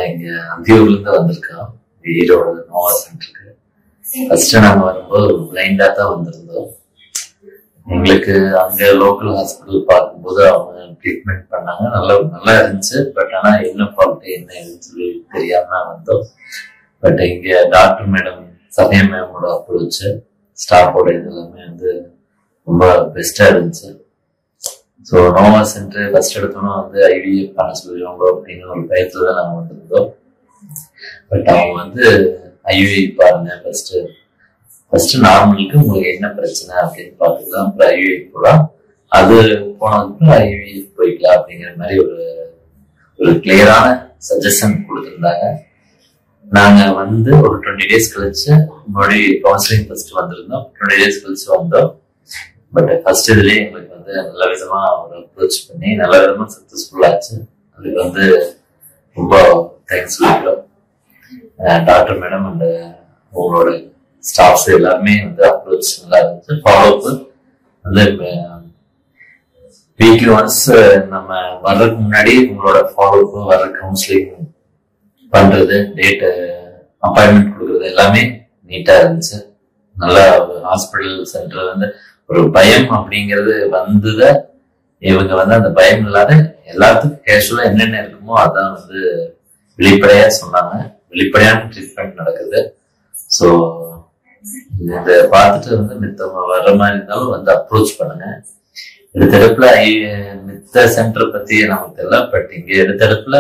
இங்க அந்தியூர்ல இருந்து வந்திருக்கோம். ஈரோடு நோவா சென்டருக்கு. ஃபர்ஸ்ட் நாங்க வரும்போது பிளைண்டா தான் வந்திருந்தோம். எங்களுக்கு அங்க லோக்கல் ஹாஸ்பிட்டல் பார்க்கும்போது அவங்க ட்ரீட்மெண்ட் பண்ணாங்க, நல்லா இருந்துச்சு. பட் ஆனா என்ன ஃபால்ட் என்ன சொல்லி தெரியாம வந்தோம். பட் இங்க டாக்டர் மேடம் சமயம் மேமோட அப்ரோச், ஸ்டாஃபோட இது எல்லாமே வந்து ரொம்ப பெஸ்டா இருந்துச்சு. ஸோ நோவா சென்டர் ஃபர்ஸ்ட் எடுத்தோம்னா வந்து ஐவிஎஃப் பண்ண சொல்லுவாங்க அப்படின்னு ஒரு பயத்துல தான் நாங்கள் வந்திருந்தோம். பட் அவங்க வந்து ஐவிஐ பாருங்க, ஃபர்ஸ்ட் நார்மலுக்கு உங்களுக்கு என்ன பிரச்சனை அப்படின்னு பார்த்துக்கலாம், அப்புறம் ஐவிஐ போகலாம். அது போனதுக்கு ஐவிஎஃப் போய்க்கலாம் அப்படிங்கிற மாதிரி ஒரு கிளியரான சஜஷன் கொடுத்துருந்தாங்க. நாங்க வந்து ஒரு 20 days கழிச்சு மறுபடியும் கவுன்சிலிங் ஃபர்ஸ்ட் வந்திருந்தோம். 20 days கழிச்சு வந்தோம். பட் ஃபர்ஸ்ட் இதுலயே எங்களுக்கு வந்து நல்ல விதமா ஒரு அப்ரோச் பண்ணி நல்ல விதமா சக்சஸ்ஃபுல் ஆச்சு. அதுக்கு வந்து ரொம்ப தேங்க்ஸ் சொல்லிக்கிறோம். டாக்டர் மேடம் அண்ட் உங்களோட ஸ்டாஃப்ஸ் எல்லாருமே வந்து அப்ரோச் நல்லா இருந்துச்சு. ஃபாலோஅப் வந்து வீக்லி ஒன்ஸ் நம்ம வர்றதுக்கு முன்னாடி உங்களோட ஃபாலோஅப், வர்ற கவுன்சிலிங் பண்றது, டேட் அப்பாயின்மெண்ட் கொடுக்கறது எல்லாமே நீட்டா இருந்துச்சு. நல்லா ஹாஸ்பிட்டல் சென்டர் வந்து ஒரு பயம் அப்படிங்கிறது வந்தத இவங்க வந்து அந்த பயம் இல்லாத எல்லாத்துக்கும் கேஷுவலா என்னென்ன இருக்குமோ அதான் வந்து வெளிப்படையா சொன்னாங்க. வெளிப்படையான ட்ரீட்மெண்ட் நடக்குது. ஸோ இதை பார்த்துட்டு வந்து மித்தவங்க வர்ற மாதிரி இருந்தாலும் வந்து அப்ரோச் பண்ணுங்க. எடுத்தடுப்புல மித்த சென்டர் பத்தி நமக்கு தெரியல. பட் இங்க எடுத்தடுப்புல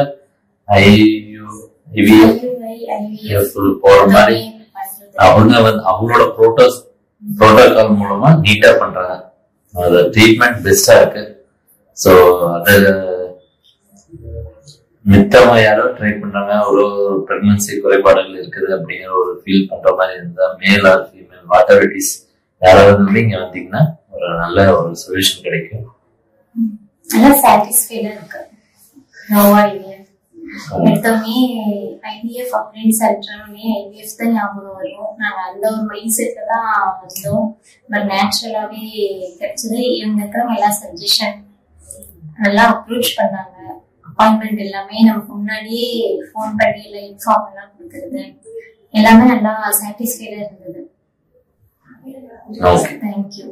போற மாதிரி அவங்க வந்து அவங்களோட புரோட்டோகால் மூலமா நீட்டா பண்றாங்க. அது ட்ரீட்மெண்ட் பெஸ்டா இருக்கு. ஸோ அது மித்தவங்க யாரோ ட்ரை பண்றாங்க, ஒரு பிரெக்னன்சி குறைபாடுகள் இருக்குது அப்படிங்கிற ஒரு ஃபீல் பண்ற மாதிரி இருந்தா, male or female water it is யாராவது இங்க வந்தீங்கன்னா ஒரு நல்ல ஒரு சொல்யூஷன் கிடைக்கும். எடுத்தோடனே ஐவிஎஃப் அப்படின்னு சொல்லிட்டோடனே ஐவிஎஃப் தான் ஞாபகம் வரும். நாங்க அந்த ஒரு மைண்ட் செட்ல தான் வந்தோம். பட் நேச்சுரலாவே கிடைச்சது. இவங்க இருக்கிறவங்க எல்லாம் சஜஷன் நல்லா அப்ரோச் பண்ணாங்க. அப்பாயின்மெண்ட் எல்லாமே நமக்கு முன்னாடியே ஃபோன் பண்ணி எல்லாம் இன்ஃபார்ம் எல்லாம் கொடுக்கறது எல்லாமே நல்லா சாட்டிஸ்ஃபைடா இருந்தது. தேங்க்யூ.